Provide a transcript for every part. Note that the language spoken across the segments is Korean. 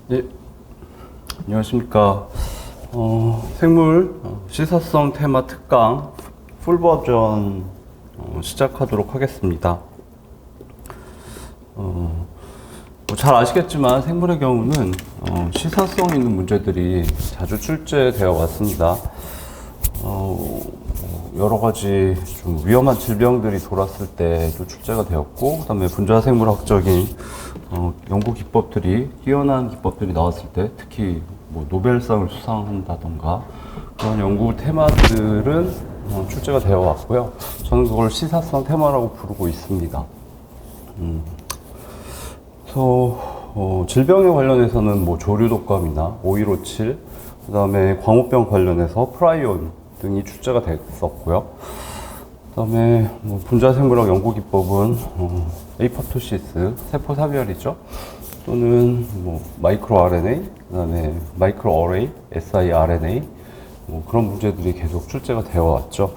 네, 안녕하십니까. 생물 시사성 테마 특강 풀 버전 시작하도록 하겠습니다. 잘 아시겠지만 생물의 경우는 시사성 있는 문제들이 자주 출제되어 왔습니다. 여러 가지 좀 위험한 질병들이 돌았을 때도 출제가 되었고, 그다음에 분자생물학적인 연구 기법들이 뛰어난 기법들이 나왔을 때, 특히 뭐 노벨상을 수상한다던가 그런 연구 테마들은 출제가 되어 왔고요. 저는 그걸 시사성 테마라고 부르고 있습니다. 그래서 질병에 관련해서는 뭐 조류독감이나 5157, 그다음에 광우병 관련해서 프라이온 등이 출제가 됐었고요. 그다음에 뭐 분자생물학 연구기법은 에이포토시스, 세포사멸이죠. 또는 뭐 마이크로 RNA, 그다음에 마이크로 어레이, siRNA, 뭐 그런 문제들이 계속 출제가 되어 왔죠.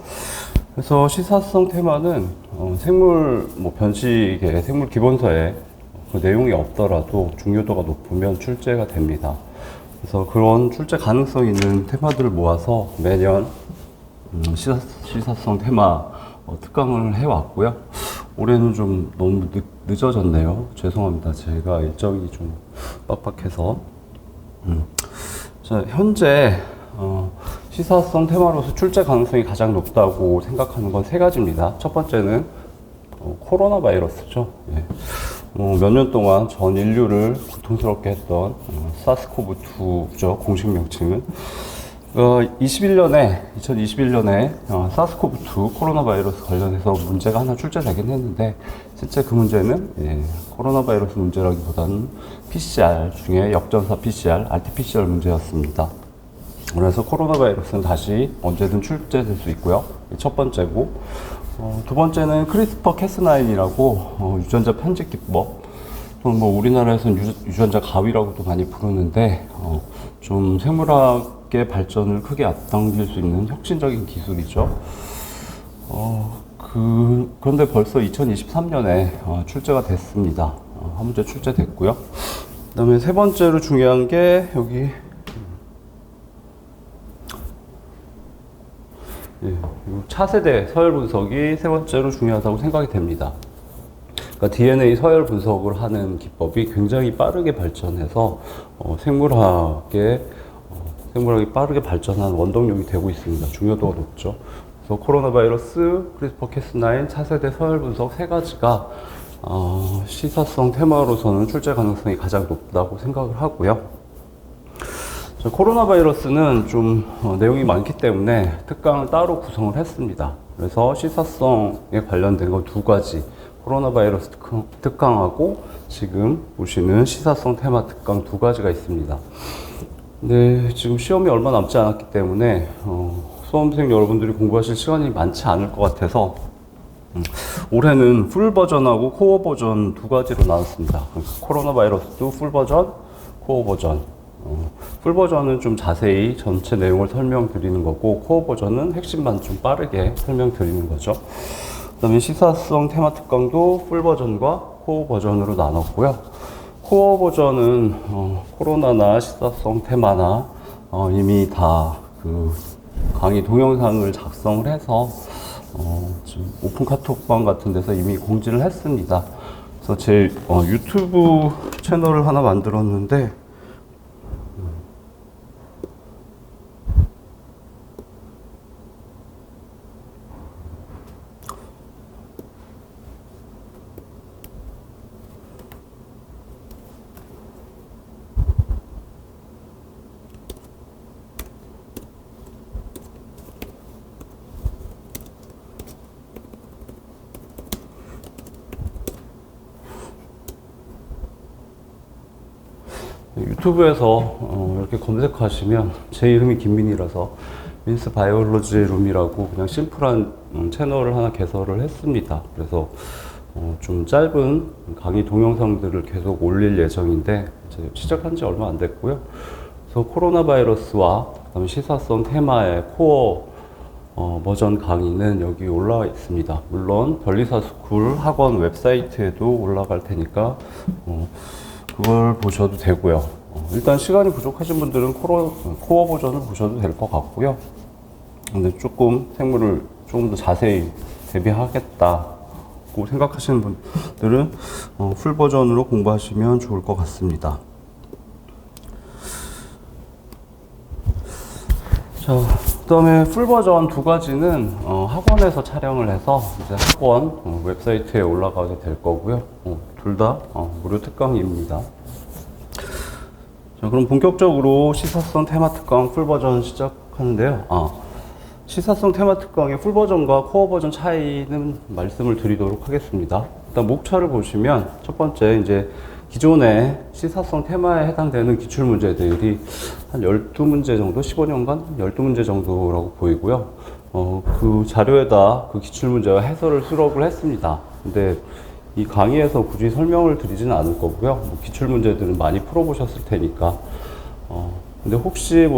그래서 시사성 테마는 생물 뭐 변식의 생물 기본서에 그 내용이 없더라도 중요도가 높으면 출제가 됩니다. 그래서 그런 출제 가능성 있는 테마들을 모아서 매년 시사성 테마 특강을 해왔고요. 올해는 좀 너무 늦어졌네요. 죄송합니다. 제가 일정이 좀 빡빡해서. 자, 현재 시사성 테마로서 출제 가능성이 가장 높다고 생각하는 건 세 가지입니다. 첫 번째는 코로나 바이러스죠. 예. 몇 년 동안 전 인류를 고통스럽게 했던 사스코브2죠. 공식 명칭은. 2021년에 사스코브2 코로나 바이러스 관련해서 문제가 하나 출제되긴 했는데, 실제 그 문제는 코로나 바이러스 문제라기보다는 PCR 중에 역전사 PCR, RT-PCR 문제였습니다. 그래서 코로나 바이러스는 다시 언제든 출제될 수 있고요. 첫 번째고, 두 번째는 크리스퍼 캐스9이라고 유전자 편집 기법, 또는 뭐 우리나라에서는 유전자 가위라고도 많이 부르는데, 좀 생물학의 발전을 크게 앞당길 수 있는 혁신적인 기술이죠. 그런데 벌써 2023년에 출제가 됐습니다. 한 문제 출제됐고요. 그 다음에 세 번째로 중요한 게 여기 차세대 서열 분석이 세 번째로 중요하다고 생각이 됩니다. 그러니까 DNA 서열 분석을 하는 기법이 굉장히 빠르게 발전해서 생물학이 빠르게 발전하는 원동력이 되고 있습니다. 중요도가 높죠. 그래서 코로나 바이러스, 크리스퍼 캐스9, 차세대 서열 분석 세 가지가 시사성 테마로서는 출제 가능성이 가장 높다고 생각을 하고요. 코로나 바이러스는 좀 내용이 많기 때문에 특강을 따로 구성을 했습니다. 그래서 시사성에 관련된 거 두 가지, 코로나 바이러스 특강하고 지금 보시는 시사성 테마 특강 두 가지가 있습니다. 네, 지금 시험이 얼마 남지 않았기 때문에 수험생 여러분들이 공부하실 시간이 많지 않을 것 같아서 올해는 풀 버전하고 코어 버전 두 가지로 나눴습니다. 코로나 바이러스도 풀 버전, 코어 버전. 풀 버전은 좀 자세히 전체 내용을 설명드리는 거고, 코어 버전은 핵심만 좀 빠르게 설명드리는 거죠. 그 다음에 시사성 테마 특강도 풀 버전과 코어 버전으로 나눴고요. 코어 버전은 코로나나 시사성 테마나 이미 다 그 강의 동영상을 작성을 해서 지금 오픈 카톡방 같은 데서 이미 공지를 했습니다. 그래서 제 유튜브 채널을 하나 만들었는데, 유튜브에서 이렇게 검색하시면 제 이름이 김민이라서 민스 바이올로지 룸이라고 그냥 심플한 채널을 하나 개설을 했습니다. 그래서 좀 짧은 강의 동영상들을 계속 올릴 예정인데, 이제 시작한 지 얼마 안 됐고요. 그래서 코로나 바이러스와 그다음에 시사성 테마의 코어 버전 강의는 여기 올라와 있습니다. 물론 변리사스쿨 학원 웹사이트에도 올라갈 테니까 그걸 보셔도 되고요. 일단 시간이 부족하신 분들은 코어 버전을 보셔도 될 것 같고요. 근데 조금 생물을 조금 더 자세히 대비하겠다고 생각하시는 분들은 풀 버전으로 공부하시면 좋을 것 같습니다. 자, 그 다음에 풀 버전 두 가지는 학원에서 촬영을 해서 이제 학원 웹사이트에 올라가게 될 거고요. 둘 다 무료 특강입니다. 자, 그럼 본격적으로 시사성 테마 특강 풀 버전 시작하는데요. 시사성 테마 특강의 풀 버전과 코어 버전 차이는 말씀을 드리도록 하겠습니다. 일단 목차를 보시면 첫 번째 이제 기존의 시사성 테마에 해당되는 기출 문제들이 한 12문제 정도, 15년간 12문제 정도라고 보이고요. 그 자료에다 그 기출 문제와 해설을 수록을 했습니다. 근데 이 강의에서 굳이 설명을 드리지는 않을 거고요. 기출 문제들은 많이 풀어보셨을 테니까. 근데 혹시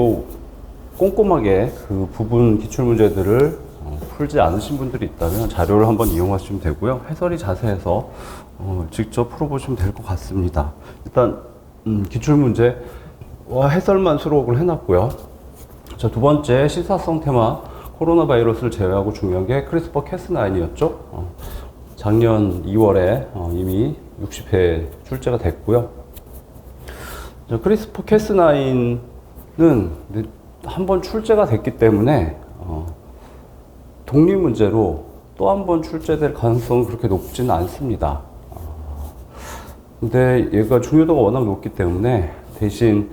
꼼꼼하게 그 부분 기출 문제들을 풀지 않으신 분들이 있다면 자료를 한번 이용하시면 되고요. 해설이 자세해서 직접 풀어보시면 될 것 같습니다. 일단 기출 문제와 해설만 수록을 해놨고요. 자, 두 번째 시사성 테마 코로나 바이러스를 제외하고 중요한 게 크리스퍼 캐스9이었죠. 작년 2월에 이미 60회 출제가 됐고요. 자, 크리스퍼 캐스9는 한번 출제가 됐기 때문에 독립 문제로 또 한 번 출제될 가능성은 그렇게 높지는 않습니다. 근데 얘가 중요도가 워낙 높기 때문에 대신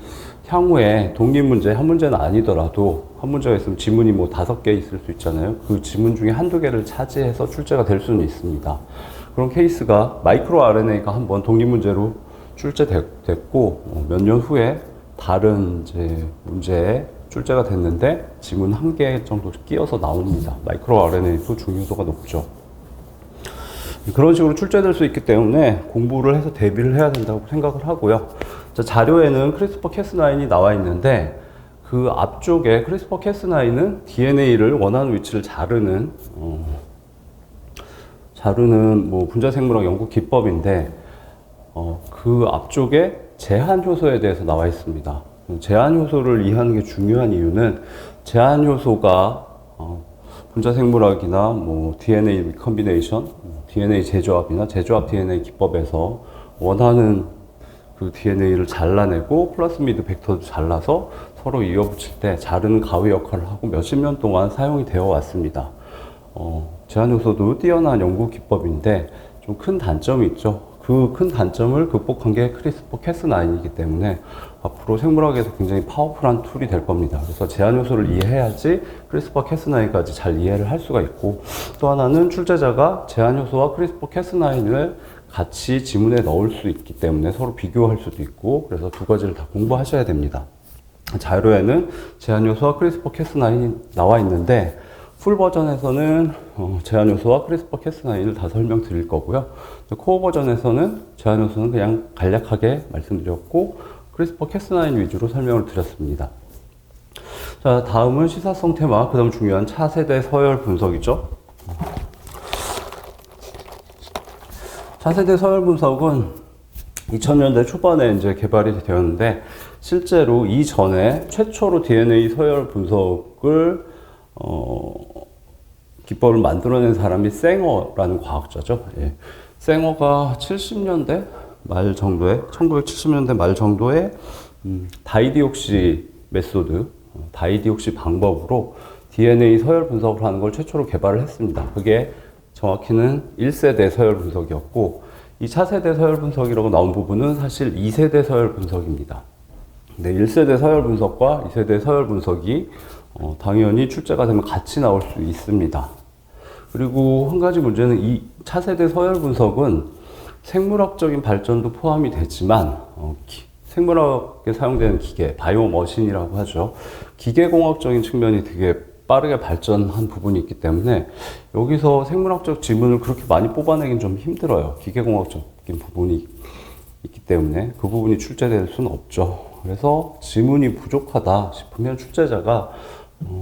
향후에 독립 문제 한 문제는 아니더라도 한 문제가 있으면 지문이 5개 있을 수 있잖아요. 그 지문 중에 한두 개를 차지해서 출제가 될 수는 있습니다. 그런 케이스가 마이크로 RNA가 한번 독립 문제로 출제됐고 몇 년 후에 다른 이제 문제에 출제가 됐는데 지문 1개 정도 끼어서 나옵니다. 마이크로 RNA도 중요도가 높죠. 그런 식으로 출제될 수 있기 때문에 공부를 해서 대비를 해야 된다고 생각을 하고요. 자, 자료에는 크리스퍼 캐스9이 나와 있는데 그 앞쪽에 크리스퍼 캐스9은 DNA를 원하는 위치를 자르는 분자생물학 연구 기법인데 그 앞쪽에 제한 효소에 대해서 나와 있습니다. 제한 효소를 이해하는 게 중요한 이유는 제한 효소가 분자생물학이나 DNA 리컨비네이션, DNA 재조합이나 재조합 DNA 기법에서 원하는 그 DNA를 잘라내고 플라스미드 벡터도 잘라서 서로 이어붙일 때 자르는 가위 역할을 하고 몇십 년 동안 사용이 되어 왔습니다. 제한 효소도 뛰어난 연구 기법인데 좀 큰 단점이 있죠. 그 큰 단점을 극복한 게 크리스퍼 캐스9이기 때문에 앞으로 생물학에서 굉장히 파워풀한 툴이 될 겁니다. 그래서 제한 요소를 이해해야지 크리스퍼 캐스9까지 잘 이해를 할 수가 있고, 또 하나는 출제자가 제한 요소와 크리스퍼 캐스9을 같이 지문에 넣을 수 있기 때문에 서로 비교할 수도 있고, 그래서 두 가지를 다 공부하셔야 됩니다. 자료에는 제한 요소와 크리스퍼 캐스9이 나와 있는데 풀 버전에서는 제한 요소와 크리스퍼 캐스9을 다 설명드릴 거고요. 코어 버전에서는 제한 요소는 그냥 간략하게 말씀드렸고 크리스퍼 캐스9 위주로 설명을 드렸습니다. 자, 다음은 시사성 테마, 그 다음 중요한 차세대 서열 분석이죠. 차세대 서열 분석은 2000년대 초반에 이제 개발이 되었는데, 실제로 이전에 최초로 DNA 서열 분석을 기법을 만들어낸 사람이 생어라는 과학자죠. 예. 생어가 70년대 말 정도에, 1970년대 말 정도에 다이디옥시 메소드, 다이디옥시 방법으로 DNA 서열 분석을 하는 걸 최초로 개발을 했습니다. 그게 정확히는 1세대 서열 분석이었고, 이 차세대 서열 분석이라고 나온 부분은 사실 2세대 서열 분석입니다. 네, 1세대 서열 분석과 2세대 서열 분석이 당연히 출제가 되면 같이 나올 수 있습니다. 그리고 한 가지 문제는 이 차세대 서열 분석은 생물학적인 발전도 포함이 되지만 생물학에 사용되는 기계, 바이오머신이라고 하죠. 기계공학적인 측면이 되게 빠르게 발전한 부분이 있기 때문에 여기서 생물학적 지문을 그렇게 많이 뽑아내긴 좀 힘들어요. 기계공학적인 부분이 있기 때문에 그 부분이 출제될 수는 없죠. 그래서 지문이 부족하다 싶으면 출제자가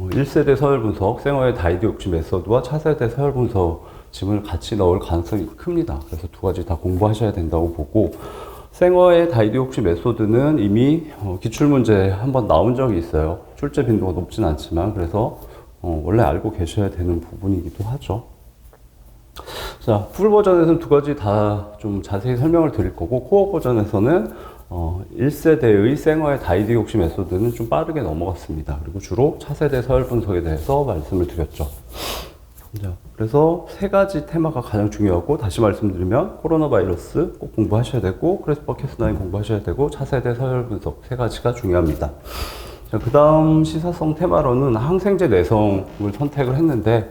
1세대 서열 분석, 생어의 다이디옥시 메소드와 차세대 서열 분석 지문을 같이 넣을 가능성이 큽니다. 그래서 두 가지 다 공부하셔야 된다고 보고, 생어의 다이디옥시 메소드는 이미 기출문제에 한번 나온 적이 있어요. 출제 빈도가 높진 않지만 그래서 원래 알고 계셔야 되는 부분이기도 하죠. 자, 풀 버전에서는 두 가지 다 좀 자세히 설명을 드릴 거고 코어 버전에서는 1세대의 생어의 다이디옥시 메소드는 좀 빠르게 넘어갔습니다. 그리고 주로 차세대 서열 분석에 대해서 말씀을 드렸죠. 자, 그래서 세 가지 테마가 가장 중요하고 다시 말씀드리면 코로나 바이러스 꼭 공부하셔야 되고 크리스퍼 캐스9 공부하셔야 되고 차세대 서열 분석 세 가지가 중요합니다. 자, 그 다음 시사성 테마로는 항생제 내성을 선택을 했는데